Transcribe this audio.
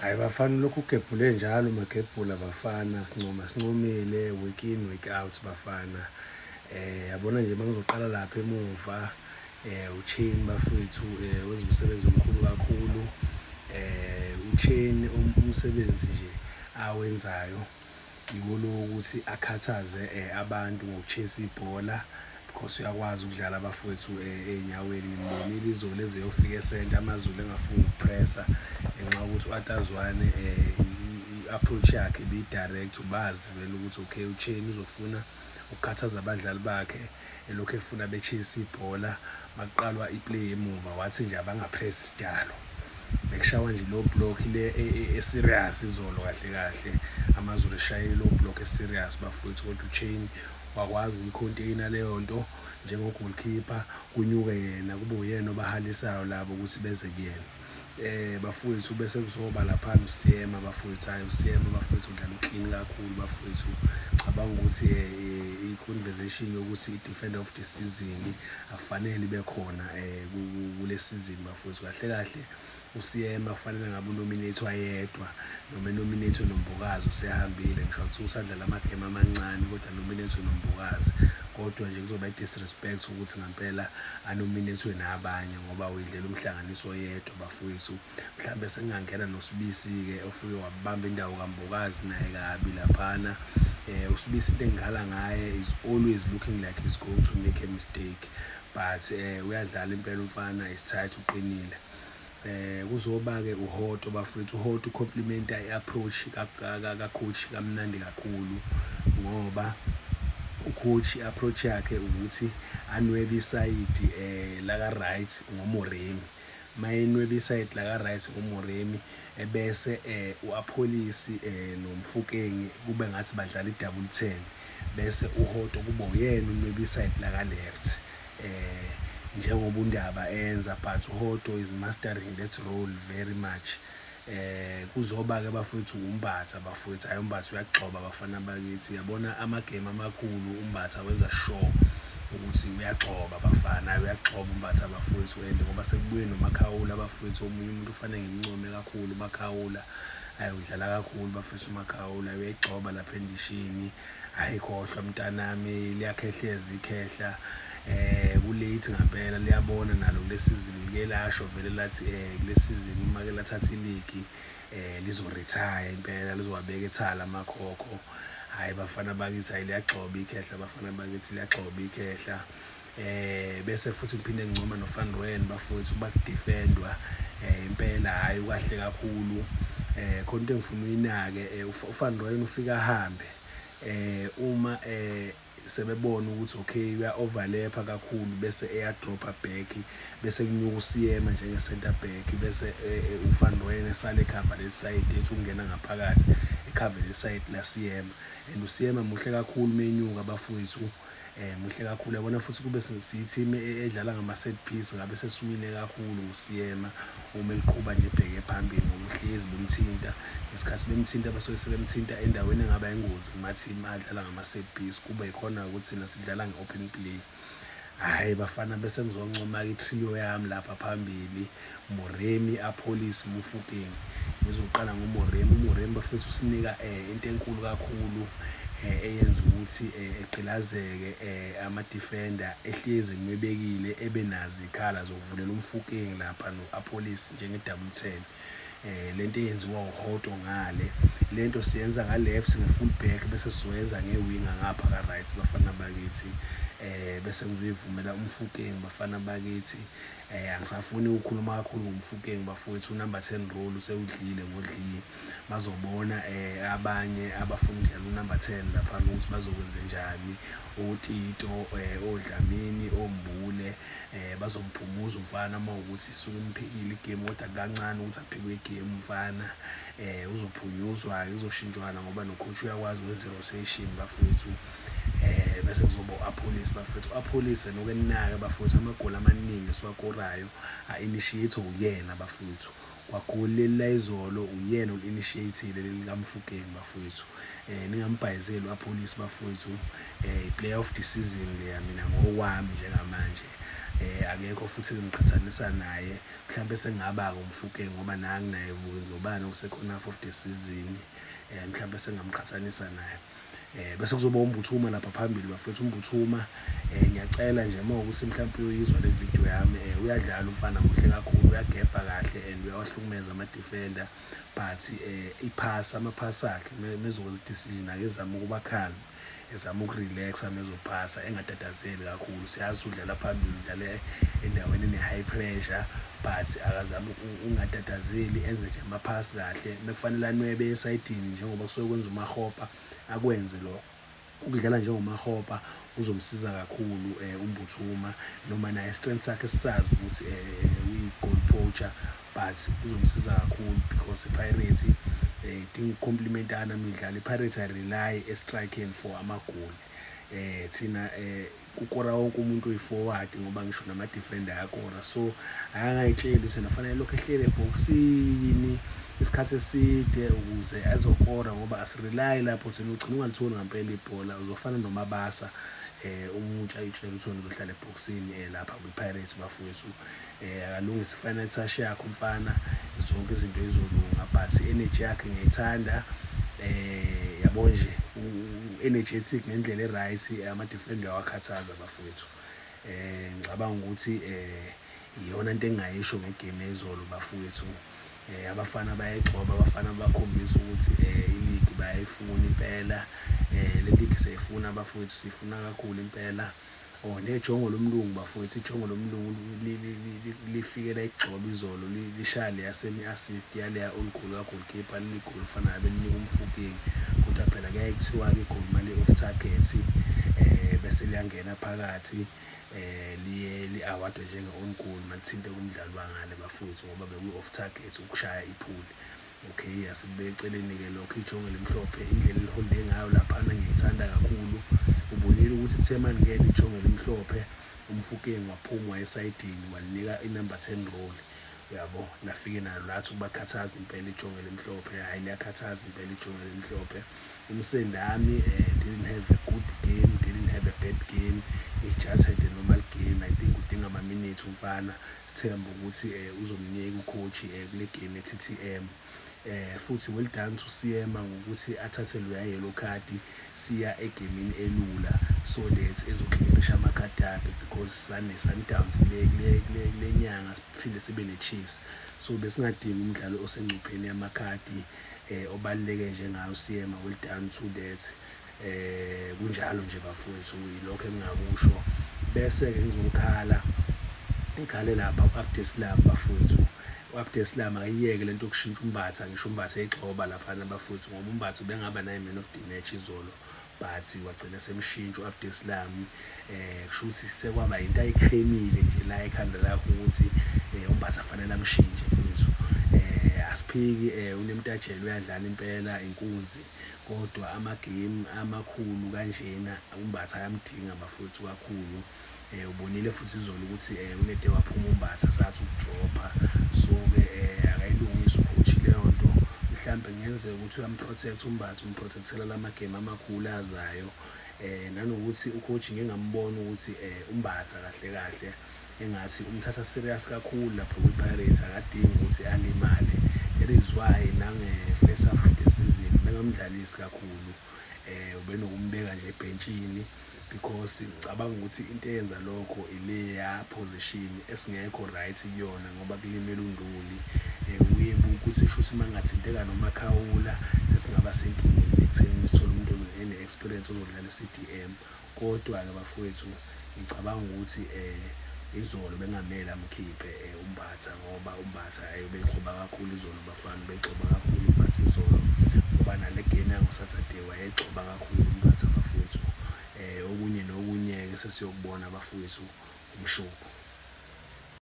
Hhayi bafana lokhu ugebhule njalo magebhula bafana sincomile week in week out bafana. Yabona nje mangizoqala lapha emuva uChain bafowethu wenza umsebenzi omkhulu kakhulu. uChain umsebenzi nje awenzayo yiwo lo ukuthi akhathaze abantu ngoku-chase ibhola because uyakwazi ukudlala bafowethu ey'nyaweni. Ngimbonile izolo eze eyofika esenta amaZulu engafuni ukupressa ngenxa yokuthi u-Atazwane i-approach yakhe bi-direct. Ubazi vele ukuthi okay uChain uzofuna ukukhathaza abadlali bakhe elokhu efuna be-chase ibhola. Makuqalwa iplay emuva wathi nje abangapress isidalo, bekushawa nje low block le e-serious izolo kahle kahle. AmaZulu eshaye low block e-serious bafowethu, kodwa uChain wakwazi ukuyi-contain leyo nto njengo-goalkeeper. Kunyuke yena kube uyena obahalisayo labo ukuthi beze kuyena. Bafowethu bese kuzoba laphana uSiyema bafowethu. Hhayi uSiyema bafowethu udlala u-clean kakhulu bafowethu. Cabanga ukuthi i-conversation yokuthi i-defender of the season akufanele ibe khona kule season bafowethu. Kahle kahle uSiyema kufanele ngabe unominate yedwa, noma enominate noMbokazi usehambile. Ngisho kuthiwa usadlala amagemu amancane kodwa nominate noMbokazi, kodwa nje kuzoba i-disrespect ukuthi ngempela anominate nabanye ngoba uyidlela umhlanganiso yedwa bafowethu. Mhlambe sengingangena noSibisi-ke ofike wabamba indawo kaMbokazi naye kabi laphana. uSibisi into engikhala ngaye is always looking like he's going to make a mistake, but uyadlala impela umfana, is tight, uqinile. Kuzoba-ke uHoto bafowethu. uHoto ucomplimente i-approach ka-coach kamnandi kakhulu ngoba u-coach i-approach yakhe ukuthi anwebe isayidi laka-right ngoMoremi. Mayenwebe isayidi laka-right ngoMoremi ebese u-Apholisi noMfokeng kube ngathi badlala i-double 10, bese uHoto kube uyena unwebe isayidi laka-left njengoba uNdaba enza. But uHoto is mastering that role very much. Kuzoba-ke bafowethu uMbatha bafowethu. Hhayi uMbatha uyagxoba bafana bakithi. Yabona amagemu amakhulu uMbatha wenza sure ukuthi uyagxoba bafana. Hhayi uyagxoba uMbatha bafowethu. And ngoba sekubuye noMakhawula bafowethu, omunye umuntu kufanele ngimncome kakhulu uMakhawula. Hhayi udlala kakhulu bafowethu uMakhawula, uyayigxoba lapha endishini. Ayikhohlwa mntanami, liyakhehleza ikhehla. Ku-late ngempela liyabona nalo kule season like lasho vele lathi kule season uma-ke lathatha iligi lizoretire impela, lizowabeka ethala amakhokho. Hhayi bafana bakithi, hhayi liyagxoba ikhehla bafana bakithi, liyagxoba ikhehla. Bese futhi ngiphinde ngincoma noVan Rooyen bafowethu bakudifendwa impela. Hhayi ukahle kakhulu. Khona into engifuna uyinake, uVan Rooyen ufika ahambe uma sebebona ukuthi okay uya-overlap kakhulu bese eyadropha back, bese kunyuka uSiyema njenge-center back, bese uVan Rooyen esale ekhava leli side ethi ukungena ngaphakathi ekhave leli side laSiyema. And uSiyema muhle kakhulu menyuka bafowethu, muhle kakhulu. Yabona futhi kube siyi-team edlala ngama-set piece, ngabe sesiwine kakhulu nguSiyema uma eliqhuba nje ebheke phambili ngoba uhlezi bemthinta. Ngesikhathi bemthinta basuke sebemthinta endaweni engaba ingozi kuma-team adlala ngama-set piece. Kube yikhona ukuthi thina sidlala nge-open play. Hhayi bafana bese ngizoncoma-ke i-trio yami lapha phambili, Moremi, Apholisi, Mofokeng. Ngizoqala ngoMoremi. uMoremi bafowethu usinika into enkulu kakhulu eyenza ukuthi egqilazeke ama-defender ehlezi enwebekile, ebenazo ikhala zokuvulela uMfokeng lapha no-Apholisi njenge-double 10. Lento eyenziwa uHoto ngale, lento siyenza nga-left nge-full back bese sizoyenza nge-winger ngapha ka-right bafana bakithi. Bese ngizoyivumela uMfokeng bafana bakithi. Angisafuni ukukhuluma kakhulu ngoMfokeng bafowethu, u-number 10 role usewudlile ngodliye. Bazobona abanye abafuna ukudlala u-number 10 laphana ukuthi bazokwenze njani. oTito, oDlamini, oMbule bazomphumuza umfana uma ukuthi isuke imphikile igame, kodwa kancane ukuthi aphikwe igame umfana. Uzophunyuzwa-ke, uzoshintshwana ngoba no-coach uyakwazi ukwenza i-rotation bafowethu. Bese kuzoba u-Apholisi bafowethu. u-Apholisi nokuninaka bafowethu, amagoli amaningi esiwakorayo a-initiate uyena bafowethu. Kwagoli leli layizolo uyena olu-initiate-ile leli likaMfokeng bafowethu. Ningambhayizeli u-Apholisi bafowethu. I-player of the season leya mina ngokwami njengamanje. akekho futhi engiqhathanisa naye, mhlampe sengaba-ke uMfukeng ngoba nangu naye Vuk'uzobala second half of the season, mhlampe sengamqhathanisa naye. Bese kuzoba uMbuthuma lapha phambili bafethu. uMbuthuma ngiyacela nje mawukuthi mhlampe uyoyizwa le video yami, uyadlala umfana muhle kakhulu, uyagebha kahle and uyawahlukumeza ama-defender, but amaphasi akhe mezokwenza i-decision akezame ukuba calm, ezama ukurelaxa mezophasa, engatatazeli kakhulu. Siyazi udlala phambili, udlale endaweni ene-high pressure, but akazame ungatatazeli, enze nje amaphasi kahle. Mekufanele anwebe esayidini njengoba kusuke kwenza uMakgopa, akwenze lo. Ukudlala njengoMakgopa uzomsiza kakhulu uMbuthuma, noma naye strength sakhe sisazi ukuthi uyi-goal poacher, but uzomsiza kakhulu because iPirates idinga ukucomplimentana midlalo. iPirates rely estrikeni for amagoli. Thina kukora wonke umuntu oyi-forward ngoba ngisho nama-defender ayakora, so akangayitsheli ukuthi nafanele lokhu ehlele ebhokisini isikhathi eside ukuze azokora, ngoba asirelayi lapho thina. Ugcina ungalitholi ngempela ibhola, uzofana noMabasa umuntu ayitshela ukuthi uzohlala ebhokisini lapha kwi-Pirates bafowethu. Akalungise i-final touch yakhe umfana, zonke izinto ezolunga, but i-energy yakhe ngiyayithanda. Yabo nje energetic ngendlela e-right, ama-defender awakhathaza bafowethu. Ngicabanga ukuthi iyona into engingayisho ngegame yezolo bafowethu. Abafana bayayigxoba, abafana bakhombisa ukuthi i-league bayayifuna impela. Le league siyayifuna bafowethu, siyifuna kakhulu impela. Nejongo lomlungu bafowethu, ijongo lomlungu lifike layigxoba izolo, lishaya leya semi-assist yaleya on goal ka-goalkeeper, liligoli ofanayo belinika uMfukeng, kodwa phela kuyaye kuthiwa-ke igoli mali off target, bese liyangena phakathi, liye li-awadwe njenge-on goal malithinte kumdlali wangale bafowethu, ngoba beku-off target ukushaya iphuli. Okay, asikubeke eceleni-ke lokho. Ijongo elimhlophe, indlela eliholde ngayo laphana ngiyayithanda kakhulu. Ubonile ukuthi kuthe maningena ijongo elimhlophe, uMfukeng waphuma waya esayidini walinika i-number 10 role, uyabo. Lafike nalo lathi ukubakhathaza impela ijongo elimhlophe. Hayi, liyakhathaza impela ijongo elimhlophe. UMsendami didn't have a good game, didn't have a bad game, he just had a normal game. I think udinga ama-minutes umfana, sithemba ukuthi uzomnika ucoach kule game ye-TTM. Futhi well done to Siyema ngokuthi athathe loya yellow card siya egamini elula, so that ezoclearisha amakhadi akhe, because Sundowns kule nyanga siphinde sibe ne-Chiefs, so besingadingi umdlalo osengcupheni yamakhadi obaluleke njengayo Siyema. Well done to that. Kunjalo nje bafowethu, yilokho engingakusho. Bese-ke ngizokhala ikhale lapha u-Abdeslam bafowethu. u-Abdeslam akayiyeke lento yokushintsha uMbatha, ngisho uMbatha egxoba laphana bafowethu, ngoba uMbatha ubengaba naye man of the match izolo, but wagcina semshintsha u-Abdeslam. Kusho ukuthi sekwaba into ayikremile nje la ekhanda lakho ukuthi uMbatha fanele amshintshe mfowethu. Asiphiki uNemtajelo uyadlala impela inkunzi, kodwa amagame amakhulu kanjena uMbatha ayamdinga bafowethu kakhulu. Ubonile futhi izolo ukuthi unede waphuma uMbatha sathi ukudropha, so-ke akayilungisi ucoach leyo nto. Mhlampe kungenzeka ukuthi uyamprotect uMbatha, umprotectela lamagame amakhulu azayo. Nanokuthi ucoach ngeke ngambona ukuthi uMbatha kahle kahle engathi umthatha serious kakhulu lapha kwi-Pirates, akadingi ukuthi alimale. That is why nange-first half of the season bengamdlalisi kakhulu, ubenokumbeka nje ebhentshini, because ngicabanga ukuthi into eyenza lokho ile ya position esingekho right kuyona, ngoba kulimele uNduli. Uye ukuthi shuthi mangathinteka noMakhawula sesingaba senkingeni ekutheni sithole umuntu ene-experience ozodlala i-CDM. Kodwa-ke bafowethu, ngicabanga ukuthi izolo bengamele amkhiphe uMbatha, ngoba uMbatha beyigxoba kakhulu izolo bafana, beyigxoba kakhulu uMbatha izolo, ngoba nale game yango-Saturday wayegxoba kakhulu uMbatha bafowethu. Okunye nokunye-ke sesiyokubona bafowethu umshuku.